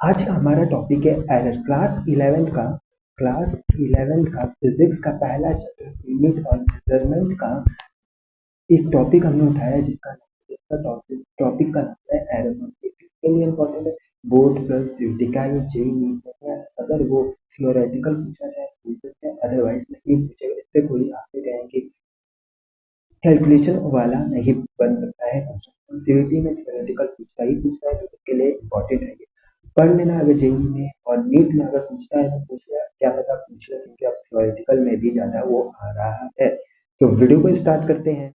आज का हमारा टॉपिक है एरर। क्लास 11 का फिजिक्स का पहला चैप्टर यूनिट और मेजरमेंट का एक टॉपिक हमने उठाया है जिसका टॉपिक का नाम है एरर। किसके लिए इम्पोर्टेंट है? बोर्ड प्लस सीटी का ये जेई नीट है। अगर वो थियोरेटिकल पूछा जाए पूछ सकते हैं, अदरवाइज नहीं पूछेगा। इससे कोई आगे गए कि कैलकुलेशन वाला नहीं बन सकता है। सीईटी में थियोरेटिकल पूछता है तो उसके लिए इम्पोर्टेंट है ये। पढ़ लेना, अगर जेईई में और नीट में अगर पूछता है तो पूछ लिया, क्या पता पूछ ले, क्योंकि अब थियोरेटिकल में भी ज्यादा वो आ रहा है। तो वीडियो को स्टार्ट करते हैं।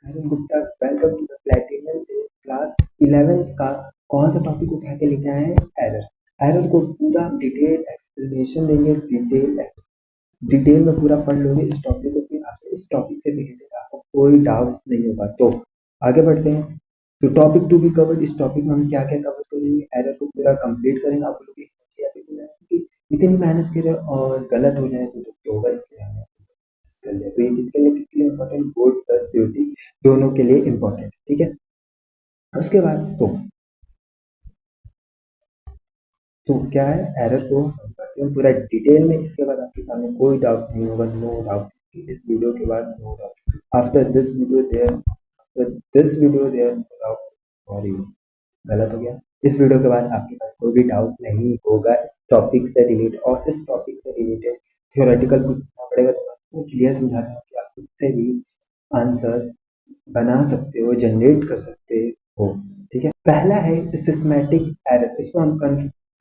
Arun Gupta, welcome to the platinum day. Class 11 का कौन सा टॉपिक उठा के लेके आए हैं? एरर। एरर को पूरा डिटेल एक्सप्लेनेशन देंगे। डिटेल में पूरा पढ़ लोगे इस टॉपिक को, फिर आपसे इस टॉपिक से रिलेटेड आपको कोई डाउट नहीं होगा। तो आगे बढ़ते हैं। तो टॉपिक टू बी कवर्ड, इस टॉपिक में हम क्या क्या कवर करेंगे? एरर को पूरा कंप्लीट करेंगे। आप लोग इतनी मेहनत करें और गलत हो जाए तो होगा, इसलिए हमें कर लिया। तो ये किसके लिए इम्पोर्टेंट? बोर्ड प्लस सीयूटी दोनों के लिए इम्पोर्टेंट, ठीक है। उसके बाद तो क्या है, एरर को हम करते हैं पूरा डिटेल में। इसके बाद आपके सामने कोई डाउट नहीं होगा, नो डाउट। इस वीडियो के बाद no doubt. After this video there no doubt. Sorry, गलत हो गया। इस वीडियो के बाद आपके पास कोई भी डाउट नहीं होगा इस टॉपिक से रिलेटेड। और इस टॉपिक से रिलेटेड थियोरेटिकल पूछना पड़ेगा तो आपको क्लियर समझा रहा हूँ कि आप खुद से भी आंसर बना सकते हो, जनरेट कर सकते हो, ठीक है। पहला है सिस्टमैटिक एरर। इसको हम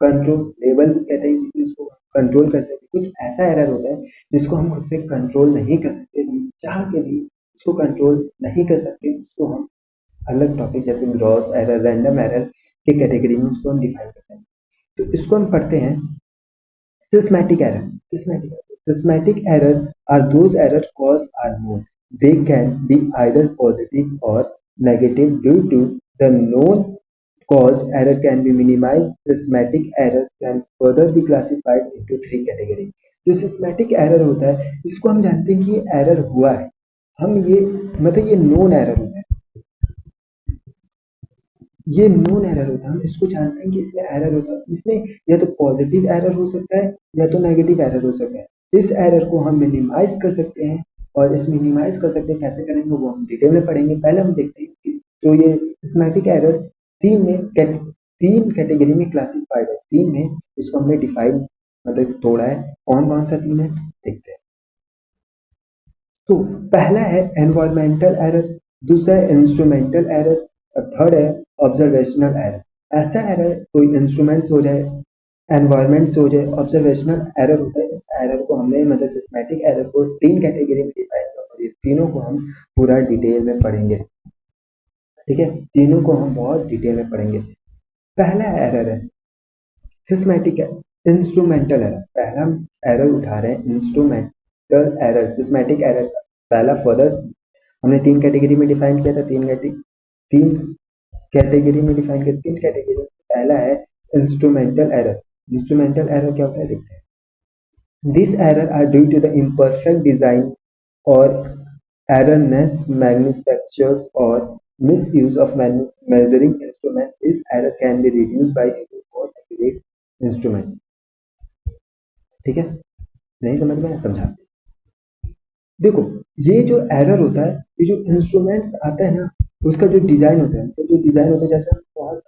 कंट्रोलेबल कहते हैं, इसको कंट्रोल कर सकते हैं। कुछ ऐसा एरर होता है जिसको हम खुद से कंट्रोल नहीं कर सकते, हम चाह के भी उसको कंट्रोल नहीं कर सकते। उसको हम अलग टॉपिक जैसे ग्रॉस एरर, रैंडम एरर के कैटेगरी में उसको हम डिफाइन करते हैं। तो इसको हम पढ़ते हैं। Systematic error. Systematic error are those error cause are known. They can be either positive or negative. Due to the known cause, error can be minimized. Systematic error can further be classified into three categories. जो systematic error होता है इसको हम जानते हैं कि ये error हुआ है। हम ये मतलब ये नोन एरर होता है, ये नोन एरर होता है। हम इसको जानते हैं कि इसमें एरर होता है। इसमें या तो पॉजिटिव एरर हो सकता है या तो नेगेटिव एरर हो सकता है। इस एरर को हम मिनिमाइज कर सकते हैं। और इस मिनिमाइज कर सकते हैं कैसे करेंगे वो हम डिटेल में पढ़ेंगे। पहले हम देखते हैं कि तो ये सिस्टमैटिक एरर तीन कैटेगरी में क्लासिफाइड है। तीन में इसको हमने डिफाइन मतलब तोड़ा है। कौन कौन सा तीन है देखते हैं। तो पहला है एनवायरमेंटल एरर, दूसरा है इंस्ट्रूमेंटल एरर और थर्ड है ऑब्जर्वेशनल एरर। ऐसा एरर कोई इंस्ट्रूमेंट से हो जाए, एनवायरमेंट से हो जाए, ऑब्जर्वेशनल एरर होता है। इस एरर को हमने मतलब सिस्टमैटिक एरर को तीन कैटेगरी में डिफाइन किया और ये तीनों को हम पूरा डिटेल में पढ़ेंगे, ठीक है। तीनों को हम बहुत डिटेल में पढ़ेंगे। पहला एरर है सिस्टमैटिक इंस्ट्रूमेंटल एरर। पहला हम एरर उठा रहे हैं इंस्ट्रूमेंटल एरर, सिस्टमैटिक एरर का पहला फर्दर हमने तीन कैटेगरी में डिफाइन किया था। तीन कैटेगरी में डिफाइन किया, तीन कैटेगरी। पहला है इंस्ट्रूमेंटल एरर। इंस्ट्रूमेंटल एरर क्या होता है देखते हैं। This error are due to the imperfect design और erroneous manufactures or misuse of measuring instrument. This error can be reduced by using more accurate instrument, ठीक है। नहीं समझ में आया? समझा। देखो, ये जो एरर होता है, ये जो इंस्ट्रूमेंट आता है ना, उसका जो डिजाइन होता है, तो जो डिजाइन होता है जैसे हम बहुत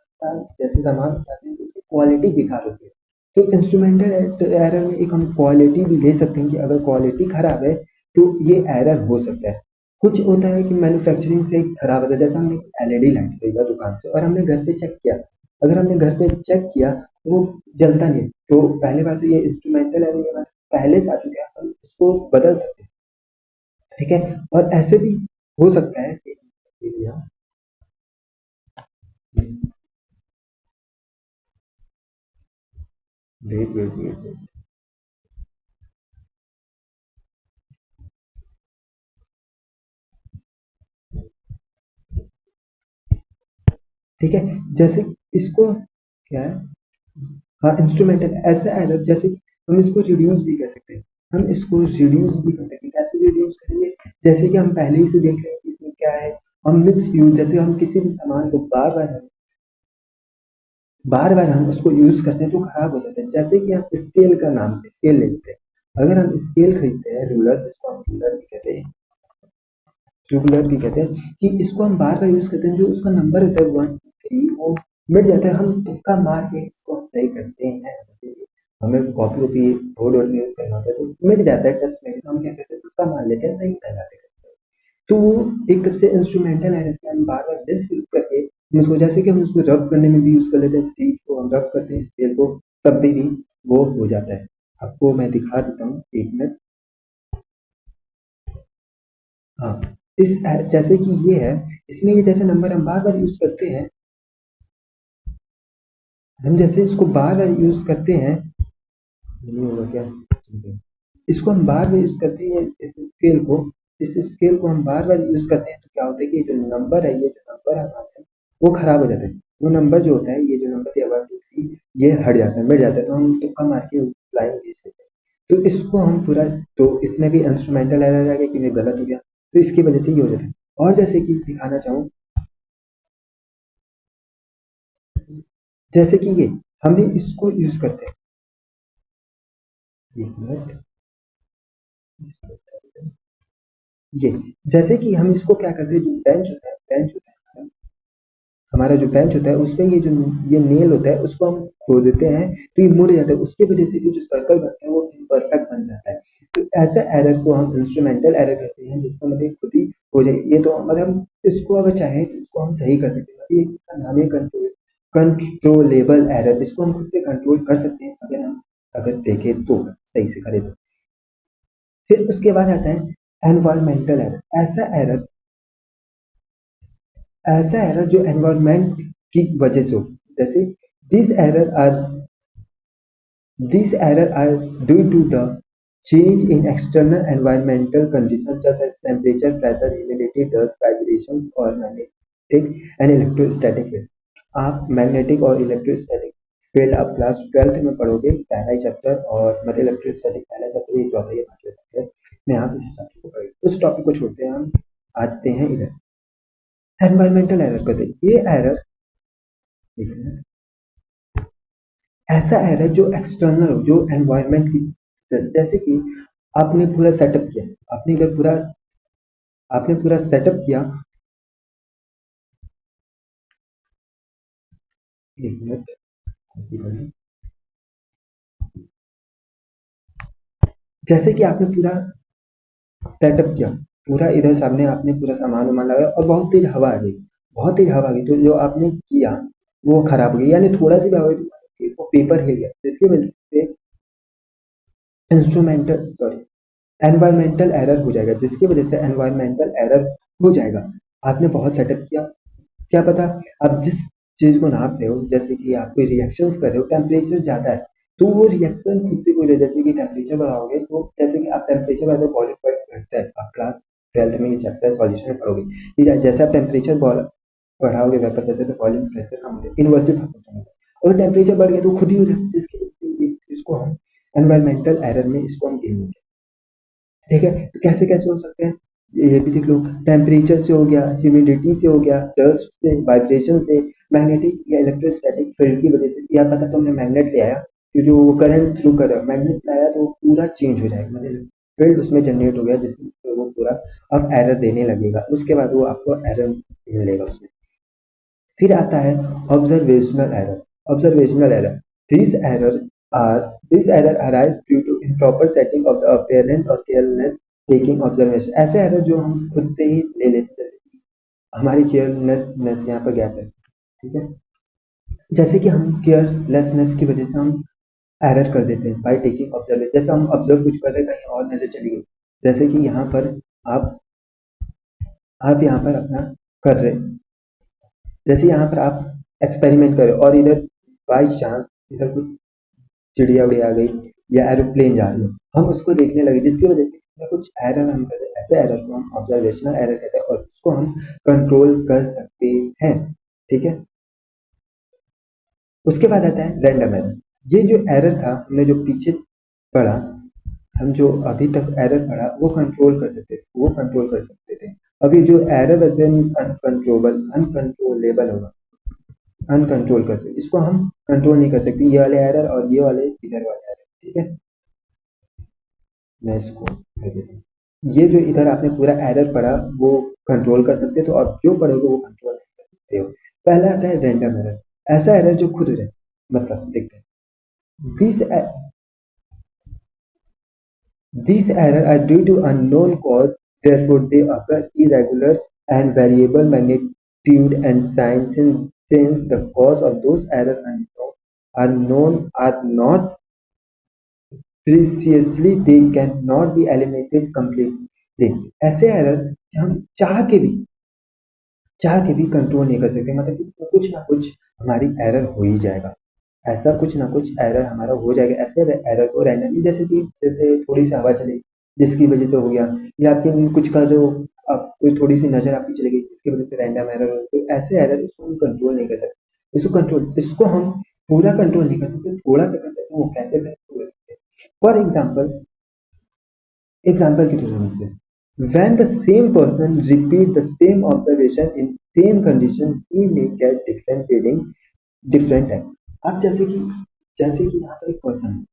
जैसे सामान बताते हैं तो उसकी क्वालिटी बेकार होती है। तो इंस्ट्रूमेंटल एरर में एक हम क्वालिटी भी ले सकते हैं कि अगर क्वालिटी खराब है तो ये एरर हो सकता है। कुछ होता है कि मैन्युफैक्चरिंग से खराब होता है। जैसे हमने एलईडी लाइट खरीदा दुकान से और हमने घर पे चेक किया। अगर हमने घर पे चेक किया तो वो जलता नहीं, तो पहली बात तो ये इंस्ट्रूमेंटल एरर पहले से आ चुके हैं, हम इसको बदल सकते हैं, ठीक है। और ऐसे भी हो सकता है कि वेट वेट वेट वेट, ठीक है। जैसे इसको क्या है, हाँ इंस्ट्रूमेंटल ऐसा एरर जैसे हम इसको रिड्यूस भी कर सकते हैं। हम इसको रिड्यूस भी कर सकते हैं। कैसे रिड्यूस करेंगे? जैसे कि हम पहले ही से देख रहे हैं कि इसमें क्या है, हम मिस यूज, जैसे हम किसी भी सामान को बार बार हम उसको यूज करते हैं तो खराब हो जाता है। जैसे कि आप स्केल का नाम स्केल लेते हैं, अगर हम स्केल खरीदते हैं, रूलर जिसको हम रूलर भी कहते हैं, कि इसको हम बार बार यूज करते हैं, जो उसका नंबर होता है 1 2 3 वो मिट जाता है, हम तुक्का मार के इसको हम सही करते हैं। हमें कॉपी वॉपी बोर्ड वोर्ड में यूज करना होता है तो मिट जाता है टच में, तो हम क्या करते हैं तुक्का मार लेते हैं, सही कर जाते हैं। तो वो एक तरफ से इंस्ट्रूमेंटल है, हम बार बार दिस यूज करके हम उसको, जैसे कि हम उसको रब करने में भी यूज कर लेते हैं, स्टील को हम रब करते हैं स्केल को, तब भी वो हो जाता है। आपको मैं दिखा देता हूँ, 1 मिनट। हाँ, जैसे कि ये है, इसमें ये जैसे नंबर हम बार बार यूज करते हैं, हम जैसे इसको बार बार यूज करते हैं, नहीं होगा क्या, इसको हम बार बार यूज करते हैं इस स्केल को हम बार बार यूज करते हैं, तो क्या होता है कि जो नंबर है, ये जो नंबर हमारे हैं वो खराब हो जाता है। वो नंबर जो होता है, ये जो नंबर दिया 1 2 3, ये हट जाता है, मिट जाता है, तो हम तुक्का मार के लाइन खींच लेते हैं। तो इसको हम पूरा, तो इसमें भी इंस्ट्रूमेंटल एरर आ गया कि ये गलत हो गया, तो इसकी वजह से ये हो जाता है। और जैसे कि दिखाना चाहूँ, जैसे कि ये हमने इसको यूज करते हैं, 1 मिनट, ये जैसे कि हम इसको क्या करते हैं, जो बेंच होता है, हमारा जो बेंच होता है उसमें ये जो ये नेल होता है उसको हम खो देते हैं, तो ये मुड़ जाता है, उसकी वजह से भी जो सर्कल बनता है वो इम्परफेक्ट बन जाता है। तो ऐसे एरर को हम इंस्ट्रूमेंटल एरर कहते हैं, जिसका मतलब खुद ही हो जाए, ये तो मतलब हम इसको अगर चाहें तो इसको हम सही कर सकते हैं, मतलब ये इसका नाम है कंट्रोलेबल एरर, इसको हम खुद से कंट्रोल कर सकते हैं अगर हम अगर देखें तो, सही से करें तो। फिर उसके बाद आता है एनवायरमेंटल एरर। ऐसा एरर जो एनवायरमेंट की वजह से हो, जैसे this error are these error are due to the change in external environmental conditions such as temperature, pressure, humidity, dust, vibrations और magnetic and electrostatic field। आप मैग्नेटिक और इलेक्ट्रोस्टैटिक फील्ड आप क्लास 12th में पढ़ोगे, पहला ही चैप्टर, और मतलब electrostatic पहला चैप्टर, ये चौथा, ये पांचवा चैप्टर में आप इस टॉपिक को पढ़ेंगे। उस टॉपिक को छोड़ते हैं, हम आते हैं इधर एनवायरमेंटल एरर को। ये एरर ऐसा एरर जो एक्सटर्नल हो, जो एनवायरनमेंट की, जैसे कि आपने पूरा सेटअप किया, आपने पूरा सेटअप किया, 1 मिनट, जैसे कि आपने पूरा सेटअप किया, पूरा इधर सामने आपने पूरा सामान वामान लगाया और बहुत तेज हवा आ गई, बहुत तेज हवा आ गई, तो जो आपने किया वो खराब हो गया, यानी थोड़ा सी भी हवा आई तो वो पेपर हिल गया, तो इसकी वजह से इंस्ट्रूमेंटल सॉरी एनवायरमेंटल एरर हो जाएगा, जिसकी वजह से एनवायरमेंटल एरर हो जाएगा। आपने बहुत सेटअप किया, क्या पता आप जिस चीज को नाप रहे हो, जैसे कि आप कोई रिएक्शंस कर रहे हो, टेम्परेचर ज्यादा है, तो वो रिएक्शन खुद से कोई, जैसे कि टेम्परेचर बढ़ाओगे, तो जैसे कि आप टेम्परेचर बढ़ाते हो बॉइलिंग पॉइंट घटता है, आप क्लास 12th में ये चैप्टर सॉल्यूशन में पढ़ोगे, ठीक है, जैसे आप टेम्परेचर बढ़ाओगे वेपर, जैसे तो बॉइलिंग प्रेशर कम होगा, इन्वर्सली खत्म होगा, और टेम्परेचर बढ़ गया तो खुद ही हो जाता है, जिसकी वजह से इसको हम एनवायरमेंटल एरर में इसको हम गिनेंगे। ठीक है, तो कैसे कैसे हो सकते हैं, ये भी देख लो, टेम्परेचर से हो गया, ह्यूमिडिटी से हो गया, डस्ट से, वाइब्रेशन से, मैग्नेटिक या इलेक्ट्रोस्टैटिक फील्ड की वजह से, या पता तुमने मैग्नेट ले आया, तो जो करंट थ्रू कर रहा है मैग्नेट लाया, तो वो पूरा चेंज हो जाएगा, मतलब फील्ड उसमें जनरेट हो गया, जिससे वो पूरा अब एरर देने लगेगा, उसके बाद वो आपको एरर मिलेगा उसमें। फिर आता है observational error. Observational error, these errors are these error arise due to improper setting of the apparent or careless taking observation। ऐसे एरर जो हम खुद से ही ले लेते हैं, हमारी केयरलेसनेस यहाँ पर गैप है, ठीक है, जैसे कि हम केयरलेसनेस की वजह से हम एरर कर देते हैं बाय टेकिंग ऑब्जर्वेशन, जैसे हम ऑब्जर्व कुछ कर रहे हैं, कहीं और नजर चली गई, जैसे कि यहाँ पर आप यहाँ पर अपना कर रहे हैं, जैसे यहाँ पर आप एक्सपेरिमेंट करें और इधर बाई चांस इधर कुछ चिड़िया उड़िया आ गई या एरोप्लेन जा रही है, हम उसको देखने लगे, जिसकी वजह से इसमें कुछ एरर हम करते हैं, ऐसे एरर को हम ऑब्जर्वेशनल एरर कहते हैं, और उसको हम कंट्रोल कर सकते हैं। ठीक है, उसके बाद आता है रैंडम एरर। ये जो एरर था, हमने जो पीछे पढ़ा, हम जो अभी तक एरर पढ़ा, वो कंट्रोल कर सकते थे, अब ये जो एरर है अनकंट्रोलेबल होगा, अनकंट्रोल कर सकते, इसको हम कंट्रोल नहीं कर सकते, ये वाले एरर और ये वाले इधर वाले एरर, ठीक है। मैं इसको कर देता हूँ। ये जो इधर आपने पूरा एरर पढ़ा वो कंट्रोल कर सकते हो, तो अब जो पढ़ोगे वो कंट्रोल नहीं कर सकते हो। पहला आता है रैंडम एरर, ऐसा एरर जो खुद रहे, मतलब देखते हैं, this these errors are due to unknown cause, therefore they occur irregular and variable magnitude and sign. Since the cause of those errors are not precisely, they cannot be eliminated completely. ऐसे error हम चाह के भी control नहीं कर सकते, मतलब कि कुछ ना कुछ हमारी एरर हो ही जाएगा, ऐसा कुछ ना कुछ एरर हमारा हो जाएगा। ऐसे एरर को रैंडमली, जैसे थोड़ी सी हवा चली जिसकी वजह से हो गया, या आपके कुछ का जो आप कोई थोड़ी सी नजर आपकी चली गई जिसकी वजह से रैंडम एरर हो, तो ऐसे एरर इसको हम कंट्रोल नहीं कर सकते। इसको हम पूरा कंट्रोल नहीं कर सकते, थोड़ा सा कर सकते हैं। वो कैसे कर सकते हैं? फॉर एग्जाम्पल की तरह से, when the same person repeat the same observation in same condition, he may get different reading different time। अब जैसे कि यहाँ पर एक पर्सन है,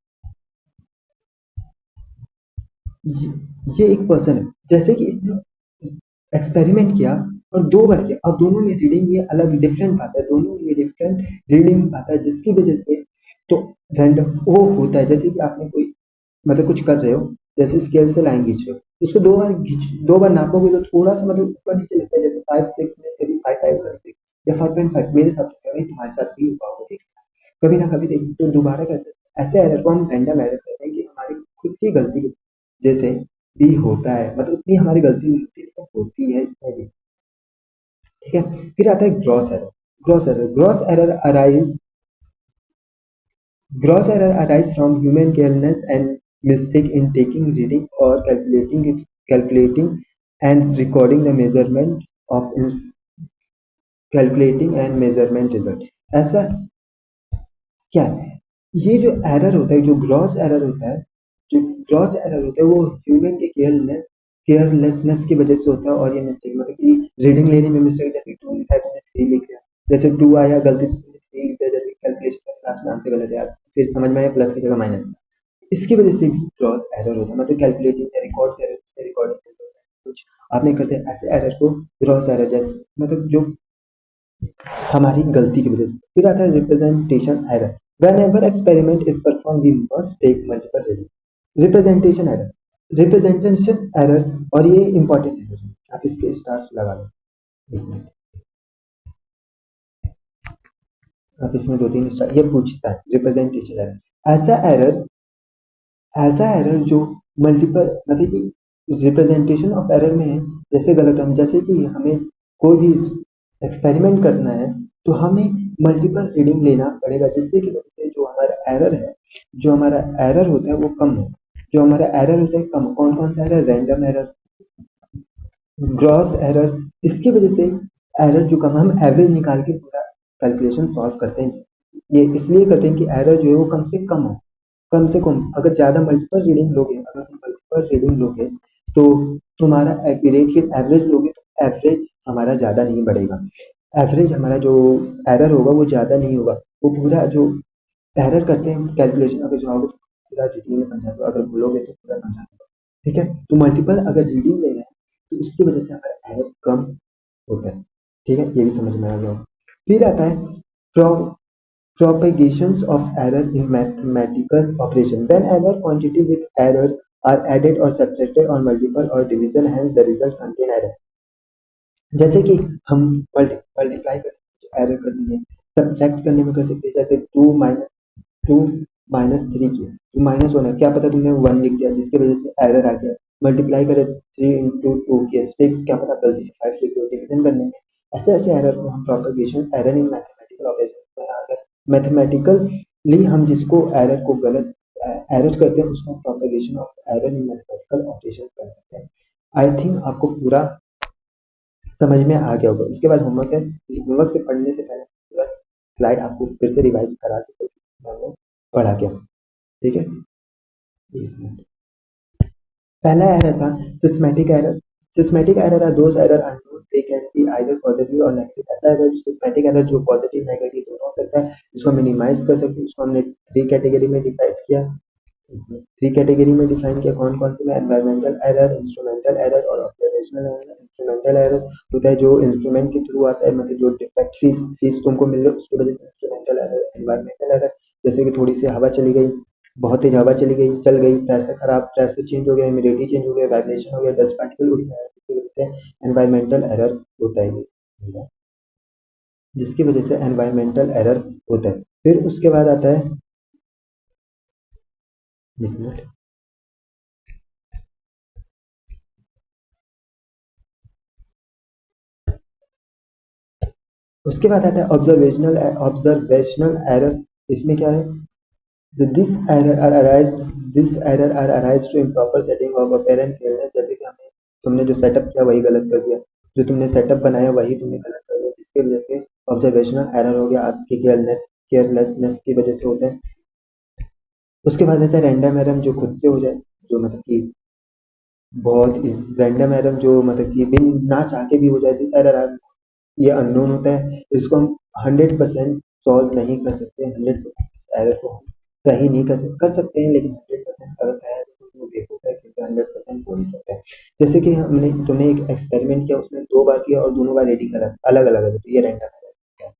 ये एक पर्सन है, जैसे कि इसने एक्सपेरिमेंट किया और 2 बार किया, और दोनों में रीडिंग ये अलग डिफरेंट आता है, दोनों में ये डिफरेंट रीडिंग आता है, जिसकी वजह से तो रैंडम वो होता है। जैसे कि आपने कोई मतलब कुछ कर रहे हो, जैसे स्केल से लाइन खींच रहे हो, तो उसको 2 बार नापोगे तो थोड़ा सा मतलब ऊपर नीचे लगता है, जैसे 5 6 में कभी 5 5 या 5.5, मेरे साथ तो कभी तुम्हारे साथ भी हुआ होगा, कभी ना कभी देखिए तो दोबारा करते हैं। ऐसे एरर को हम रैंडम एरर कहते हैं कि हमारी खुद की गलती की जैसे भी होता है, मतलब इतनी हमारी गलती नहीं होती लेकिन होती है इसमें भी, ठीक है। फिर आता है gross error arise from human careless and mistake in taking reading और calculating and recording the measurement of calculating and measurement result. ऐसा क्या है? ये जो एरर होता है, जो ग्रॉस एरर होता है, जो ग्रॉस एरर होता है वो ह्यूमन के केयरलेसनेस की वजह से होता है। और ये मिस्टेक मतलब कि रीडिंग लेने में मिस्टेक, जैसे 2 लिखा है तुमने 3 लिख दिया, जैसे 2 आया गलती से तुमने 3 लिख दिया, जैसे कैलकुलेशन क्लास में आंसर गलत है यार, फिर समझ में आया प्लस की जगह माइनस, इसकी वजह से भी ग्रॉस एरर होता है, मतलब कैलकुलेटिंग या रिकॉर्डिंग कुछ आपने करते हैं, ऐसे एरर को ग्रॉस एरर जैसे मतलब जो हमारी गलती की वजह से। फिर आता है representation error, whenever experiment is performed we must take multiple readings। Representation error और ये इंपॉर्टेंट एरर है, आप इसके स्टार्स लगा लो, एक मिनट, आप इसमें 2 3 स्टार, ये पूछता है रिप्रेजेंटेशन एरर, ऐसा एरर जो मल्टीपल मतलब कि रिप्रेजेंटेशन ऑफ एरर में है, जैसे गलत हम, जैसे कि हमें कोई भी एक्सपेरिमेंट करना है तो हमें मल्टीपल रीडिंग लेना पड़ेगा, जिससे कि वजह से जो हमारा एरर होता है वो कम हो, जो हमारा एरर होता है कम। कौन कौन सा error? Random error, gross error, इसकी वजह से एरर जो कम, हम एवरेज निकाल के पूरा कैलकुलेशन सॉल्व करते हैं। ये इसलिए करते हैं कि एरर जो है वो कम से कम हो, कम से कम। अगर ज़्यादा मल्टीपल रीडिंग लोगे तो तुम्हारा एक्यूरेट, फिर एवरेज लोगे तो एवरेज हमारा ज़्यादा नहीं बढ़ेगा, एवरेज हमारा जो एरर होगा वो ज़्यादा नहीं होगा। वो पूरा जो एरर करते हैं कैलकुलेशन, अगर जाओगे तो पूरा डिटेल में समझा दो, अगर भूलोगे तो पूरा समझा दो, ठीक है। तो मल्टीपल अगर रीडिंग ले रहे हैं तो उसकी वजह से हमारा एरर कम होता है, ठीक है, ये भी समझ में आ गया होगा। फिर आता है propagations of error in mathematical operation, whenever quantity with error are added or subtracted on multiple or division, hence the result contain error। जैसे कि हम मल्टीप्लाई करने एरर कर दिए, सब्ट्रैक्ट करने में कर सकते हैं, जैसे 2 - 3 किया तो -1 है, क्या पता तुमने 1 लिख दिया जिसकी वजह से एरर आ गया। मल्टीप्लाई करे 3 × 2 किया, क्या पता गलती से 5 लिख दिया, डिवीजन करने में ऐसे ऐसे एरर को हम propagation error in mathematical operation में, अगर मैथमेटिकली हम जिसको एरर को गलत एरर करते हैं उसको propagation of error in mathematical operation कर सकते हैं। आई थिंक आपको पूरा समझ में आ गया होगा। उसके बाद होमवर्क है, होमवर्क से पढ़ने से पहले पूरा स्लाइड आपको फिर से रिवाइज करा के मैंने पढ़ा के, ठीक है। पहला एरर था systematic error, systematic error are those error are known they can be either positive और नेगेटिव। ऐसा है सिस्मेटिक एरर जो पॉजिटिव नेगेटिव दोनों हो सकता है, इसको मिनिमाइज कर सकते हैं। इसको हमने थ्री कैटेगरी में डिवाइड किया, थ्री कैटेगरी में डिफाइन किया। कौन कौन से? एनवायरमेंटल एरर, इंस्ट्रूमेंटल एरर और ऑब्जर्वेशनल एरर। इंस्ट्रूमेंटल एरर होता है जो इंस्ट्रूमेंट के थ्रू आता है, मतलब जो डिफेक्ट फीस फीस तुमको मिल रही है उसकी वजह से इंस्ट्रूमेंटल एरर। एनवायरमेंटल एरर जैसे कि थोड़ी सी हवा चली गई, बहुत तेज हवा चली गई, चल गई, प्रेशर खराब, प्रेशर चेंज हो गया, ह्यूमिडिटी चेंज हो गया, वाइब्रेशन हो गया, डस्ट पार्टिकल उड़ गया, जिसकी वजह से एनवायरमेंटल एरर होता है ये, जिसकी वजह से एनवायरमेंटल एरर होता है। फिर उसके बाद आता है, एक मिनट, उसके बाद आता है ऑब्जर्वेशनल एरर। इसमें क्या है? This error are arise this error are arise to improper setting of apparent clearance. जैसे कि हमें तुमने जो सेटअप किया वही गलत कर दिया, जो तुमने सेटअप बनाया वही तुमने गलत कर दिया, जिसकी वजह से ऑब्जर्वेशनल एरर हो गया, आपकी केयरलेसनेस की वजह से होता है। उसके बाद आता है रैंडम एरर, जो खुद से हो जाए, जो मतलब कि बहुत रैंडम एरर, जो मतलब कि बिन ना चाह के भी हो जाए। दिस एरर ये अननोन होता है, इसको हम 100% सॉल्व नहीं कर सकते। 100% एरर को हम सही नहीं कर सकते हैं, लेकिन 100% अगर है तो वो बेवकूफ है, क्योंकि 100% हो नहीं सकता है। जैसे कि हमने तुमने एक एक्सपेरिमेंट किया, उसमें 2 बार किया और दोनों बार रीडिंग अलग अलग है, तो ये रैंडम एरर है।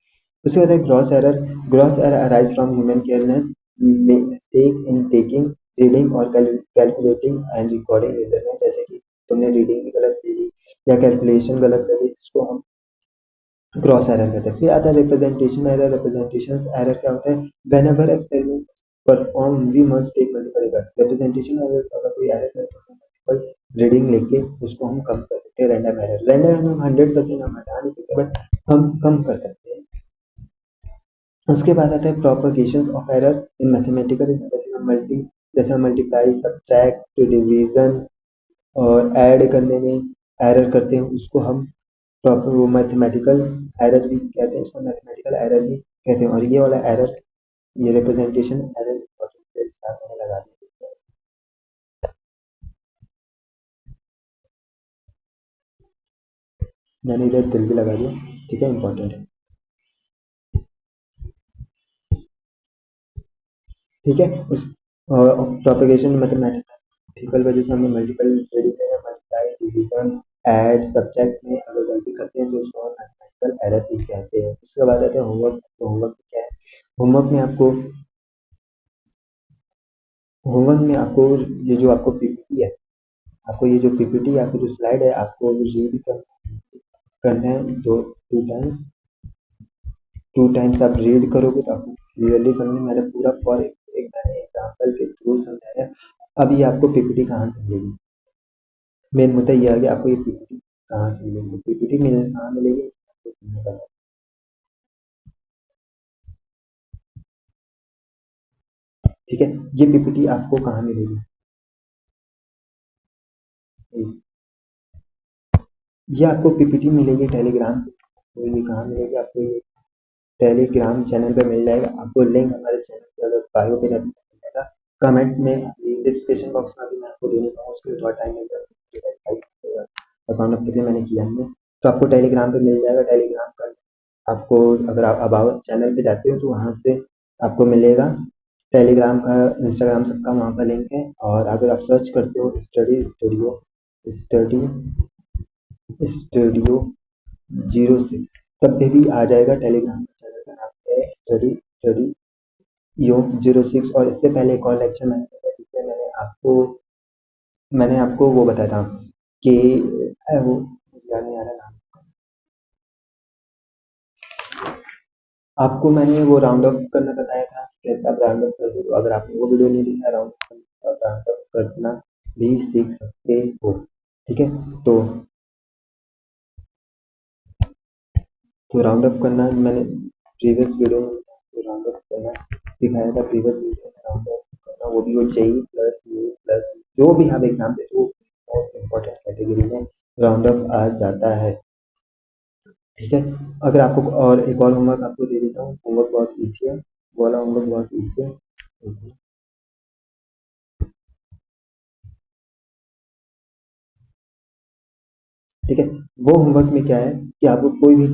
उसके बाद है gross error. Gross error arise from human careless mistake in taking reading और कैलकुलेटिंग एंड रिकॉर्डिंग मेजरमेंट। जैसे कि तुमने रीडिंग भी गलत ले ली या कैलकुलेशन गलत कर ली, इसको हम क्रॉस एरर कहते हैं। फिर आता है रिप्रेजेंटेशन एरर। रिप्रेजेंटेशन एरर क्या होता है? Whenever experiment perform we must take multiple error. Representation error, अगर कोई एरर है तो मल्टीपल रीडिंग लेके उसको हम कम कर सकते हैं। रैंडम एरर, रैंडम हम 100% हम हटा नहीं सकते, बट हम कम कर सकते हैं। उसके बाद आता है propagation of error in mathematical. जैसे हम मल्टीप्लाई, सब्ट्रैक्ट, डिवीजन और ऐड करने में एरर करते हैं, उसको हम प्रॉपर वो मैथमेटिकल एरर भी कहते हैं, इसको मैथमेटिकल एरर भी कहते हैं। और ये वाला एरर, ये रिप्रेजेंटेशन एरर मैंने लगा दिया, मैंने इधर दिल भी लगा दिया, ठीक है, इंपॉर्टेंट है, ठीक है। उस प्रोपगेशन मैथमेटिकल वजह से हमें multiple multiply, division, add, subtract में अगर गलती करते हैं तो उसको हम मैथमेटिकल एरर भी कहते हैं। उसके बाद आते हैं होमवर्क। तो होमवर्क क्या है? होमवर्क में आपको होमवर्क में आपको ये जो आपको पीपीटी है, आपको ये जो पीपीटी, आपकी जो स्लाइड है, आपको रीड करना है। दो टू टाइम्स आप रीड करोगे तो आपको क्लियरली समझ में। मैंने पूरा फॉर एक मैंने एग्जाम्पल के थ्रू समझाया। अब ये आपको पीपीटी कहाँ से मिलेगी? मेन मुद्दा ये आ गया, आपको ये पीपीटी कहाँ से मिलेगी? पीपीटी मिल कहाँ मिलेगी आपको सुनने का। ठीक है, ये पीपीटी आपको कहाँ मिलेगी? ये आपको पीपीटी मिलेगी टेलीग्राम पे। तो ये कहाँ मिलेगी आपको? ये टेलीग्राम चैनल पे मिल जाएगा आपको लिंक। हमारे चैनल के अगर बायो पे जाकर मिल जाएगा, कमेंट में, डिस्क्रिप्शन बॉक्स में भी मैं आपको दे देता हूँ, उसके लिए थोड़ा टाइम लगेगा, अकाउंट अब तक मैंने किया नहीं है। तो आपको टेलीग्राम पे मिल जाएगा। टेलीग्राम का आपको, अगर आप अबाउट चैनल पे जाते हो तो वहाँ से आपको मिलेगा टेलीग्राम का, इंस्टाग्राम सबका वहाँ का लिंक है। और अगर आप सर्च करते हो स्टडी स्टूडियो 06, तब पे भी आ जाएगा। टेलीग्राम का चैनल का नाम है स्टडी यो 06। और इससे पहले एक और लेक्चर मैंने दिया, जिसमें मैंने आपको वो बताया था कि वो मुझे याद नहीं आ रहा नाम। आपको मैंने वो राउंड अप करना बताया था, कैसे आप राउंड अप करते हो। तो अगर आपने वो वीडियो नहीं देखा, राउंड अप करना भी सीख सकते हो, ठीक है। तो राउंड अप करना मैंने प्रीवियस वीडियो में राउंड अप करना दिखाया था। प्रीवियस वीडियो में राउंड अप करना, वो भी वो जेई प्लस यू प्लस जो भी आप एग्जाम देते हो, मोस्ट इम्पोर्टेंट कैटेगरी में राउंड अप आ जाता है, ठीक है। अगर आपको और एक और होमवर्क आपको दे देता हूँ, होमवर्क बहुत ईजी है, वो वाला होमवर्क बहुत ईजी है। ठीक है। वो होमवर्क में क्या है कि आपको कोई भी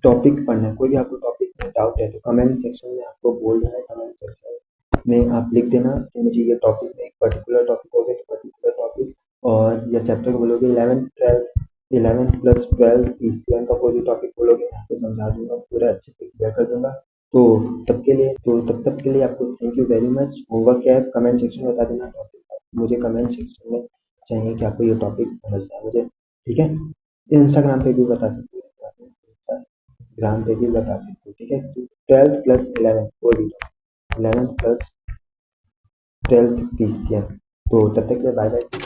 टॉपिक पढ़ना है, कोई भी आपको टॉपिक में डाउट है तो कमेंट सेक्शन में आपको बोल देना है, कमेंट सेक्शन में आप लिख देना कि मुझे ये टॉपिक में एक पर्टिकुलर टॉपिक हो गया तो पर्टिकुलर टॉपिक, और या चैप्टर बोलोगे 11th प्लस 12th पीसीएम का कोई भी टॉपिक बोलोगे मैं आपको समझा दूंगा, पूरा अच्छे से क्लियर कर दूंगा। तो तब तक के लिए आपको thank you very much. Homework क्या है कमेंट सेक्शन में बता देना, टॉपिक मुझे कमेंट सेक्शन में चाहिए कि आपको ये टॉपिक समझना है मुझे, ठीक है। इंस्टाग्राम पे भी बता सकते हो, इंस्टाग्राम पे भी बता सकते हो, ठीक है। 12th प्लस 11 कोई भी 11th प्लस 12th पीसीएम। तो तब तक के लिए बाय बाय।